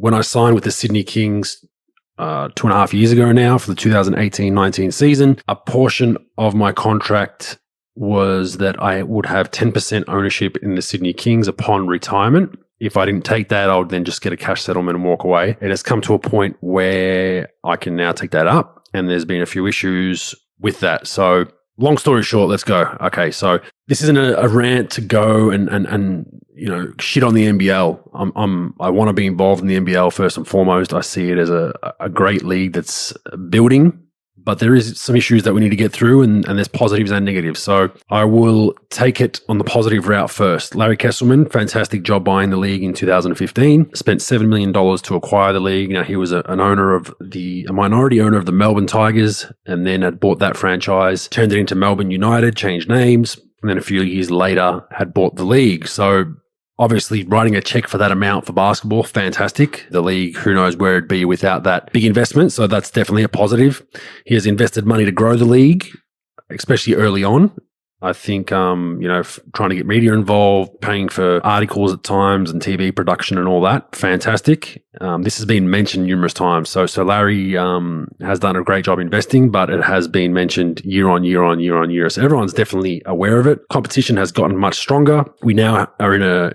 when I signed with the Sydney Kings 2.5 years ago now for the 2018-19 season, a portion of my contract was that I would have 10% ownership in the Sydney Kings upon retirement. If I didn't take that, I would then just get a cash settlement and walk away. It has come to a point where I can now take that up, and there's been a few issues with that. So long story short, let's go. Okay, so this isn't a rant to go and shit on the NBL. I want to be involved in the NBL first and foremost. I see it as a great league that's building, but there is some issues that we need to get through, and there's positives and negatives. So I will take it on the positive route first. Larry Kesselman, fantastic job buying the league in 2015. Spent $7 million to acquire the league. Now, he was a minority owner of the Melbourne Tigers, and then had bought that franchise, turned it into Melbourne United, changed names, and then a few years later had bought the league. So obviously, writing a check for that amount for basketball, fantastic. The league, who knows where it'd be without that big investment. So that's definitely a positive. He has invested money to grow the league, especially early on. I think, trying to get media involved, paying for articles at times and TV production and all that, fantastic. This has been mentioned numerous times. So Larry has done a great job investing, but it has been mentioned year on year on year on year. So everyone's definitely aware of it. Competition has gotten much stronger. We now are in a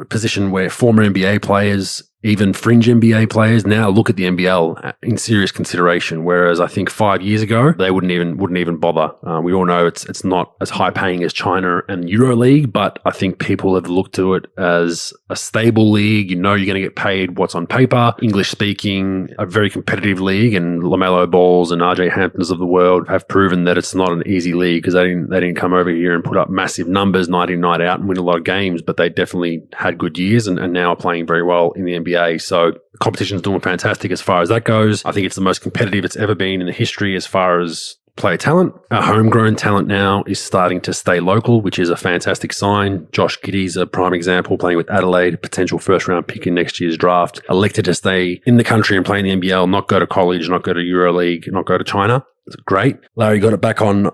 position where former NBA players, even fringe NBA players, now look at the NBL in serious consideration. Whereas I think 5 years ago, they wouldn't even bother. We all know it's not as high paying as China and EuroLeague, but I think people have looked to it as a stable league. You're going to get paid what's on paper. English speaking, a very competitive league, and LaMelo Balls and RJ Hamptons of the world have proven that it's not an easy league, because they didn't come over here and put up massive numbers night in, night out and win a lot of games, but they definitely had good years and now are playing very well in the NBA. So the competition is doing fantastic as far as that goes. I think it's the most competitive it's ever been in the history as far as player talent. Our homegrown talent now is starting to stay local, which is a fantastic sign. Josh Giddey's a prime example, playing with Adelaide, potential first-round pick in next year's draft. Elected to stay in the country and play in the NBL, not go to college, not go to EuroLeague, not go to China. It's great. Larry got it back on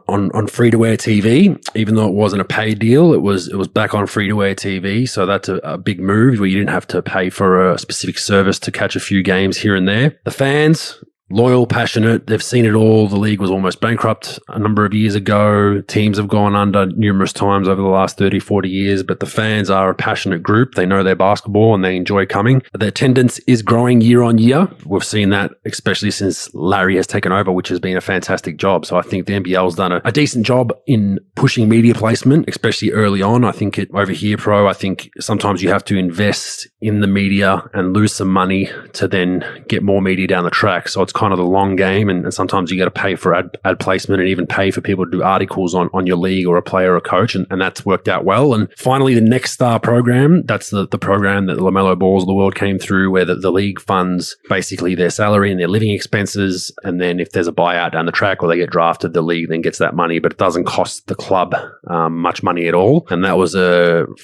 free-to-air TV, even though it wasn't a paid deal. It was back on free-to-air TV, so that's a big move where you didn't have to pay for a specific service to catch a few games here and there. The fans, loyal, passionate, they've seen it all. The league was almost bankrupt a number of years ago. Teams have gone under numerous times over the last 30, 40 years, but the fans are a passionate group. They know their basketball and they enjoy coming. The attendance is growing year on year. We've seen that, especially since Larry has taken over, which has been a fantastic job. So I think the NBL's done a decent job in pushing media placement, especially early on. I think over here, I think sometimes you have to invest in the media and lose some money to then get more media down the track. So it's kind of the long game, and sometimes you got to pay for ad placement and even pay for people to do articles on your league or a player or a coach, and that's worked out well. And finally, the Next Star program, that's the program that the LaMelo Balls of the world came through, where the league funds basically their salary and their living expenses, and then if there's a buyout down the track or they get drafted, the league then gets that money, but it doesn't cost the club much money at all. And that was,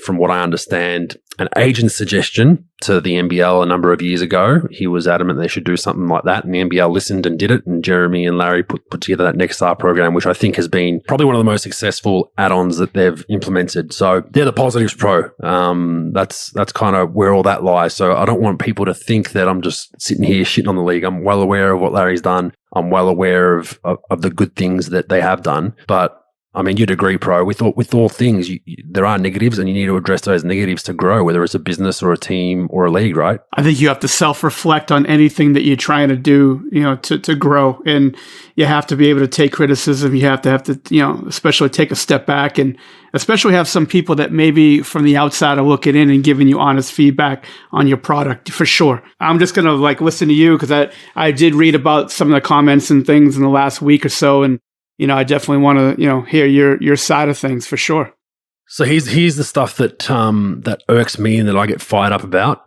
from what I understand, an agent's suggestion to the NBL a number of years ago. He was adamant they should do something like that, and the NBL listened and did it, and Jeremy and Larry put together that Next Star program, which I think has been probably one of the most successful add-ons that they've implemented. So they're the positives, Pro. That's kind of where all that lies. So I don't want people to think that I'm just sitting here shitting on the league. I'm well aware of what Larry's done. I'm well aware of the good things that they have done, but I mean, you'd agree, Pro, with all things, there are negatives, and you need to address those negatives to grow, whether it's a business or a team or a league, right? I think you have to self-reflect on anything that you're trying to do, to grow. And you have to be able to take criticism. You have to, especially take a step back, and especially have some people that maybe from the outside are looking in and giving you honest feedback on your product, for sure. I'm just going to listen to you, because I did read about some of the comments and things in the last week or so, and I definitely want to, hear your side of things, for sure. So here's the stuff that irks me and that I get fired up about.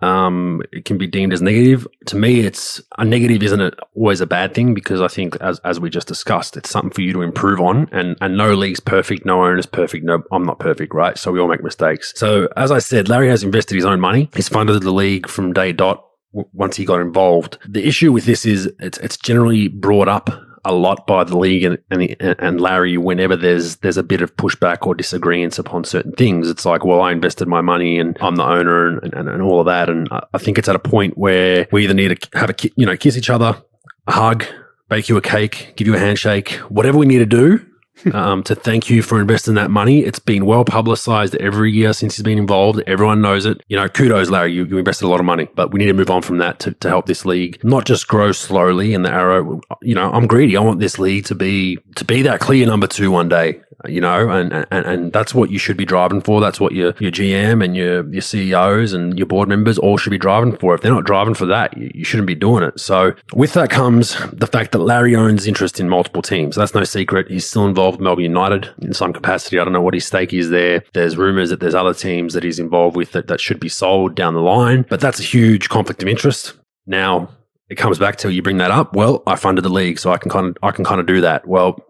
It can be deemed as negative. To me, it's a negative isn't always a bad thing, because I think, as we just discussed, it's something for you to improve on. And no league's perfect, no owner's perfect, no, I'm not perfect, right? So we all make mistakes. So as I said, Larry has invested his own money. He's funded the league from day dot once he got involved. The issue with this is it's generally brought up a lot by the league and Larry whenever there's a bit of pushback or disagreement upon certain things. It's like, well, I invested my money and I'm the owner and all of that. And I think it's at a point where we either need to have kiss each other, a hug, bake you a cake, give you a handshake, whatever we need to do to thank you for investing that money. It's been well publicized every year since he's been involved. Everyone knows it. Kudos, Larry. You invested a lot of money, but we need to move on from that to help this league not just grow slowly in the arrow. I'm greedy. I want this league to be that clear number 2 one day. And that's what you should be driving for. That's what your GM and your CEOs and your board members all should be driving for. If they're not driving for that, you shouldn't be doing it. So with that comes the fact that Larry owns interest in multiple teams. That's no secret. He's still involved with Melbourne United in some capacity. I don't know what his stake is there. There's rumors that there's other teams that he's involved with that should be sold down the line, but that's a huge conflict of interest. Now it comes back to, you bring that up. Well, I funded the league, so I can kind of do that. Well,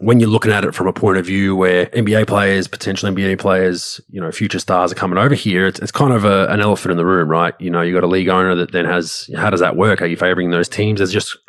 when you're looking at it from a point of view where NBA players, potential NBA players, future stars are coming over here, it's kind of an elephant in the room, right? You got a league owner that then has, how does that work? Are you favoring those teams?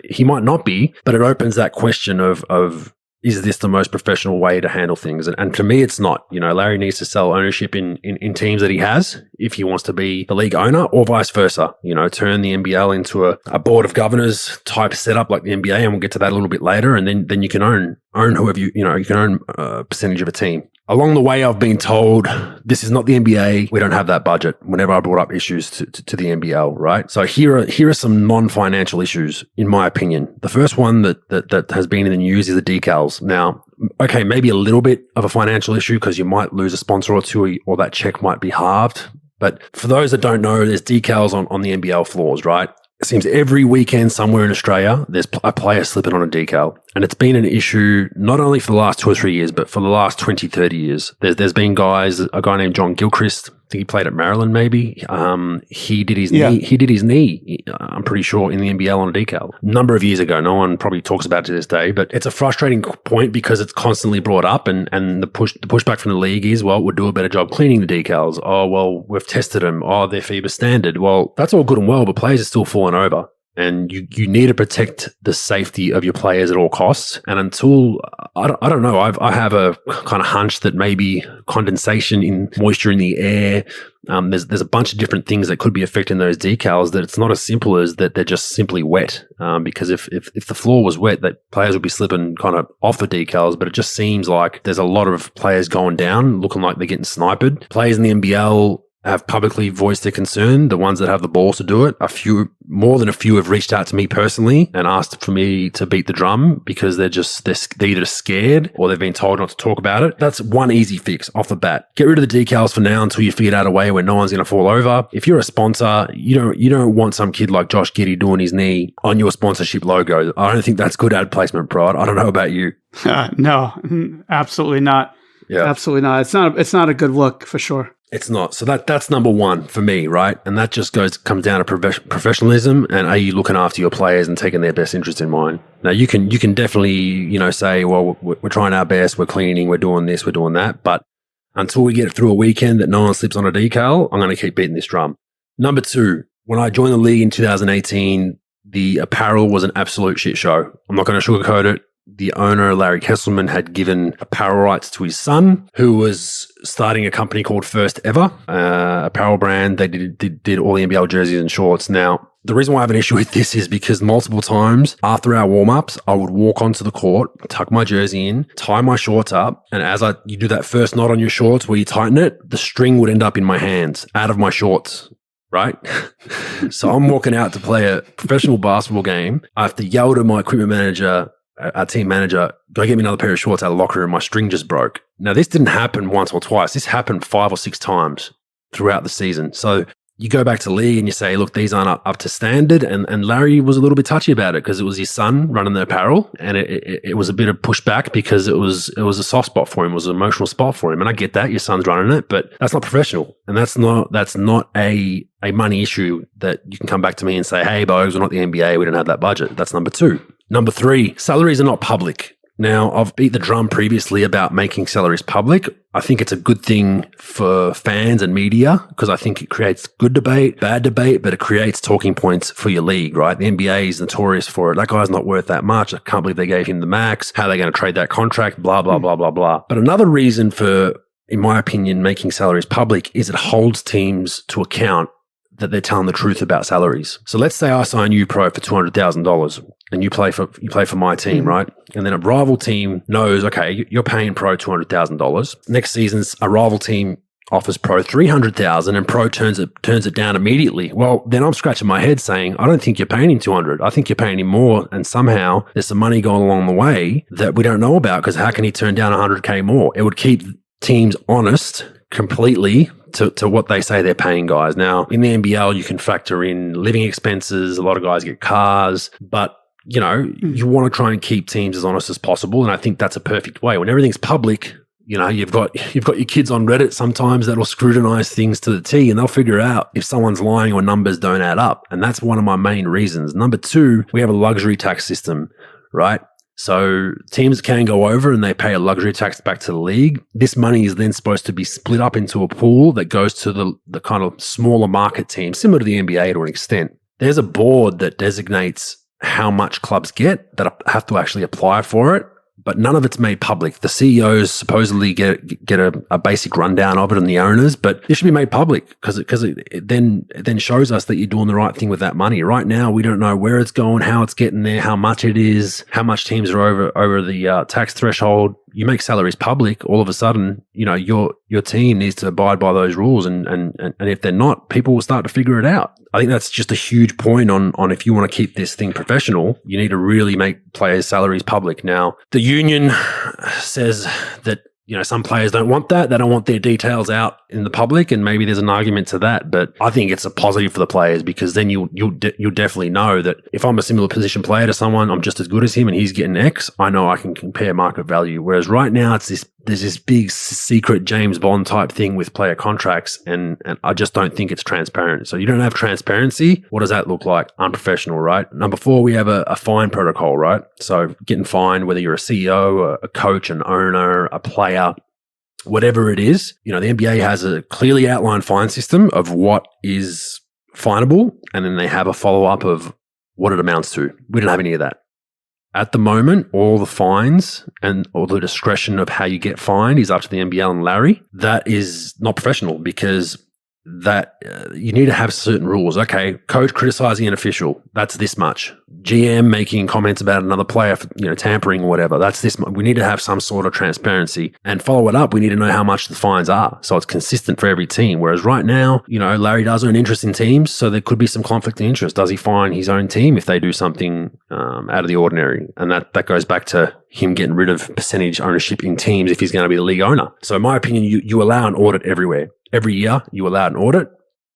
He might not be, but it opens that question of is this the most professional way to handle things? And to me, it's not. Larry needs to sell ownership in teams that he has if he wants to be the league owner, or vice versa. Turn the NBL into a board of governors type setup like the NBA, and we'll get to that a little bit later. And then you can own whoever you can own a percentage of a team. Along the way, I've been told this is not the NBA. We don't have that budget. Whenever I brought up issues to the NBL, right? So here are some non-financial issues, in my opinion. The first one that has been in the news is the decals. Now, okay, maybe a little bit of a financial issue because you might lose a sponsor or two, or that check might be halved. But for those that don't know, there's decals on the NBL floors, right? It seems every weekend somewhere in Australia, there's a player slipping on a decal. And it's been an issue not only for the last 2 or 3 years, but for the last 20, 30 years. There's been a guy named John Gilchrist, I think he played at Maryland maybe. He did his knee, I'm pretty sure, in the NBL on a decal. A number of years ago. No one probably talks about it to this day, but it's a frustrating point because it's constantly brought up, and the pushback from the league is, well, we'll do a better job cleaning the decals. Oh, well, we've tested them. Oh, they're FIBA standard. Well, that's all good and well, but players are still falling over. And you need to protect the safety of your players at all costs. And until, I don't know, I have a kind of hunch that maybe condensation in moisture in the air, there's a bunch of different things that could be affecting those decals, that it's not as simple as that they're just simply wet. Because if the floor was wet, that players would be slipping kind of off the decals, but it just seems like there's a lot of players going down, looking like they're getting sniped. Players in the NBL have publicly voiced their concern, the ones that have the balls to do it. More than a few have reached out to me personally and asked for me to beat the drum because they're either scared or they've been told not to talk about it. That's one easy fix off the bat. Get rid of the decals for now until you figure out a way where no one's going to fall over. If you're a sponsor, you don't want some kid like Josh Giddey doing his knee on your sponsorship logo. I don't think that's good ad placement, bro. I don't know about you. No, absolutely not. Yeah. Absolutely not. It's not a good look for sure. It's not. So that's number one for me, right? And that just comes down to professionalism, and are you looking after your players and taking their best interest in mind? Now you can definitely, say, well, we're trying our best, we're cleaning, we're doing this, we're doing that, but until we get through a weekend that no one slips on a decal, I'm going to keep beating this drum. Number two, when I joined the league in 2018, the apparel was an absolute shit show. I'm not going to sugarcoat it. The owner, Larry Kesselman, had given apparel rights to his son, who was starting a company called First Ever, apparel brand. They did all the NBL jerseys and shorts. Now, the reason why I have an issue with this is because multiple times after our warm-ups, I would walk onto the court, tuck my jersey in, tie my shorts up, and as you do that first knot on your shorts where you tighten it, the string would end up in my hands, out of my shorts. Right? So I'm walking out to play a professional basketball game. I have to yell to my equipment manager, our team manager, go get me another pair of shorts out of the locker room. My string just broke. Now, this didn't happen once or twice. This happened 5 or 6 times throughout the season. So you go back to league and you say, look, these aren't up to standard. And Larry was a little bit touchy about it because it was his son running the apparel. And it was a bit of pushback because it was a soft spot for him. It was an emotional spot for him. And I get that. Your son's running it, but that's not professional. And that's not a money issue that you can come back to me and say, hey, Bogues, we're not the NBA. We don't have that budget. That's number 2. Number 3, salaries are not public. Now, I've beat the drum previously about making salaries public. I think it's a good thing for fans and media because I think it creates good debate, bad debate, but it creates talking points for your league, right? The NBA is notorious for it. That guy's not worth that much. I can't believe they gave him the max. How are they going to trade that contract? Blah, blah, blah, blah, blah. But another reason for, in my opinion, making salaries public is it holds teams to account that they're telling the truth about salaries. So let's say I sign you pro for $200,000 and you play for my team, right? And then a rival team knows, okay, you're paying pro $200,000. Next season's a rival team offers pro $300,000 and pro turns it down immediately. Well, then I'm scratching my head saying, I don't think you're paying him $200. I think you're paying him more, and somehow there's some money going along the way that we don't know about because how can he turn down $100K more? It would keep teams honest completely to what they say they're paying guys. Now, in the NBL, you can factor in living expenses. A lot of guys get cars, but you want to try and keep teams as honest as possible. And I think that's a perfect way. When everything's public, you've got your kids on Reddit sometimes that'll scrutinize things to the T and they'll figure out if someone's lying or numbers don't add up. And that's one of my main reasons. Number two, we have a luxury tax system, right? So teams can go over and they pay a luxury tax back to the league. This money is then supposed to be split up into a pool that goes to the kind of smaller market teams, similar to the NBA to an extent. There's a board that designates how much clubs get that have to actually apply for it, but none of it's made public. The CEOs supposedly get a basic rundown of it and the owners, but it should be made public because it then shows us that you're doing the right thing with that money. Right now, we don't know where it's going, how it's getting there, how much it is, how much teams are over the tax threshold. You make salaries public, all of a sudden, your team needs to abide by those rules, and if they're not, people will start to figure it out. I think that's just a huge point on if you want to keep this thing professional, you need to really make players' salaries public. Now, the union says that some players don't want that. They don't want their details out in the public, and maybe there's an argument to that. But I think it's a positive for the players because then you'll definitely know that if I'm a similar position player to someone, I'm just as good as him and he's getting X, I know I can compare market value. Whereas right now, there's this big secret James Bond type thing with player contracts, and I just don't think it's transparent. So you don't have transparency. What does that look like? Unprofessional, right? Number 4, we have a fine protocol, right? So getting fined, whether you're a CEO, a coach, an owner, a player, whatever it is, the NBA has a clearly outlined fine system of what is finable, and then they have a follow-up of what it amounts to. We don't have any of that. At the moment, all the fines and all the discretion of how you get fined is up to the NBL and Larry. That is not professional because you need to have certain rules. Okay, coach criticizing an official, that's this much. GM making comments about another player for, tampering or whatever, that's this much. We need to have some sort of transparency and follow it up. We need to know how much the fines are so it's consistent for every team. Whereas right now, Larry does own interest in teams, so there could be some conflict of interest. Does he fine his own team if they do something out of the ordinary? And that goes back to him getting rid of percentage ownership in teams if he's going to be the league owner. So in my opinion, you allow an audit everywhere. Every year, you allow an audit.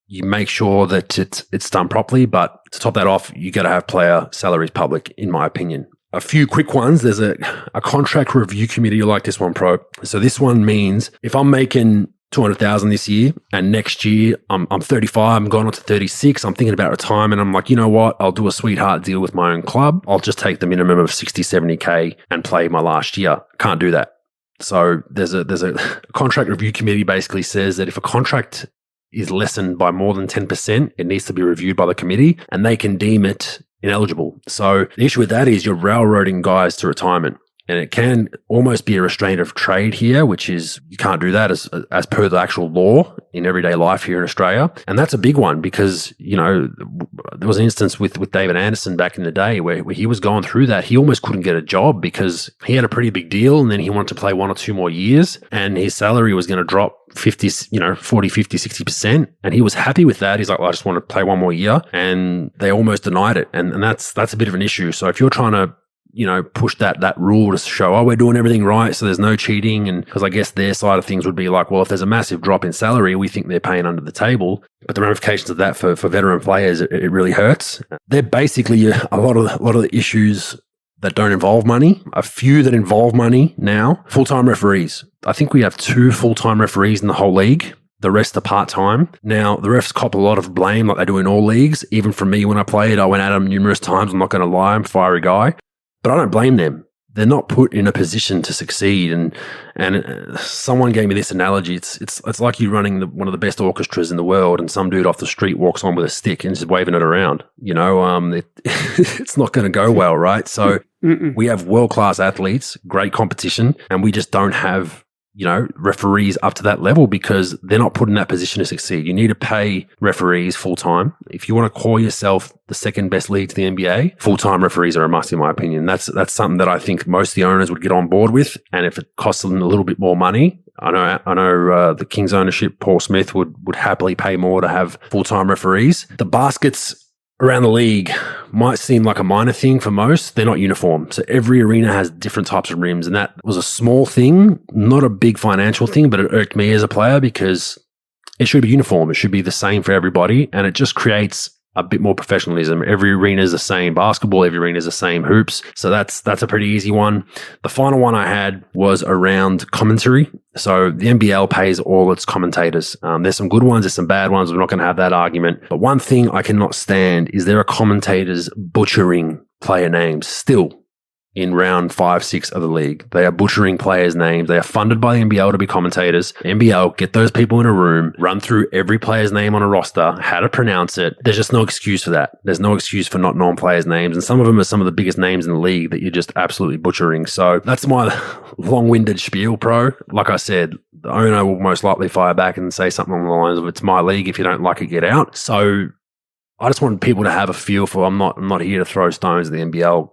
You make sure that it's done properly. But to top that off, you got to have player salaries public, in my opinion. A few quick ones. There's a contract review committee. You like this one, Pro. So this one means if I'm making $200,000 this year and next year I'm 35, I'm going on to 36, I'm thinking about retirement. I'm like, you know what? I'll do a sweetheart deal with my own club. I'll just take the minimum of 60, 70K and play my last year. Can't do that. So there's a contract review committee basically says that if a contract is lessened by more than 10%, it needs to be reviewed by the committee and they can deem it ineligible. So the issue with that is you're railroading guys to retirement. And it can almost be a restraint of trade here, which is you can't do that as per the actual law in everyday life here in Australia. And that's a big one because, there was an instance with David Anderson back in the day where he was going through that. He almost couldn't get a job because he had a pretty big deal and then he wanted to play 1 or 2 more years and his salary was going to drop 40, 50, 60%. And he was happy with that. He's like, well, I just want to play 1 more year. And they almost denied it. And that's a bit of an issue. So if you're trying to push that rule to show, we're doing everything right, so there's no cheating. And because I guess their side of things would be like, well, if there's a massive drop in salary, we think they're paying under the table. But the ramifications of that for veteran players, it really hurts. They're basically a lot of the issues that don't involve money. A few that involve money now. Full-time referees. I think we have 2 full-time referees in the whole league. The rest are part-time. Now, the refs cop a lot of blame like they do in all leagues. Even from me when I played, I went at them numerous times. I'm not going to lie, I'm a fiery guy. But I don't blame them they're not put in a position to succeed. And someone gave me this analogy. It's like you running one of the best orchestras in the world, and some dude off the street walks on with a stick and just waving it around. It's not going to go well, right? So we have world-class athletes, great competition, and we just don't have referees up to that level because they're not put in that position to succeed. You need to pay referees full time. If you want to call yourself the second best league to the NBA, full-time referees are a must, in my opinion. That's something that I think most of the owners would get on board with. And if it costs them a little bit more money, I know the Kings ownership, Paul Smith, would happily pay more to have full-time referees. The baskets around the league might seem like a minor thing for most. They're not uniform. So every arena has different types of rims. And that was a small thing, not a big financial thing, but it irked me as a player because it should be uniform. It should be the same for everybody. And it just creates a bit more professionalism. Every arena is the same basketball. Every arena is the same hoops. So that's a pretty easy one. The final one I had was around commentary. So the NBL pays all its commentators. There's some good ones. There's some bad ones. We're not going to have that argument. But one thing I cannot stand is there are commentators butchering player names still in round 5, 6 of the league. They are butchering players' names. They are funded by the NBL to be commentators. NBL, get those people in a room, run through every player's name on a roster, how to pronounce it. There's just no excuse for that. There's no excuse for not knowing players' names. And some of them are some of the biggest names in the league that you're just absolutely butchering. So that's my long-winded spiel, pro. Like I said, the owner will most likely fire back and say something along the lines of, it's my league. If you don't like it, get out. So I just want people to have a feel for, I'm not here to throw stones at the NBL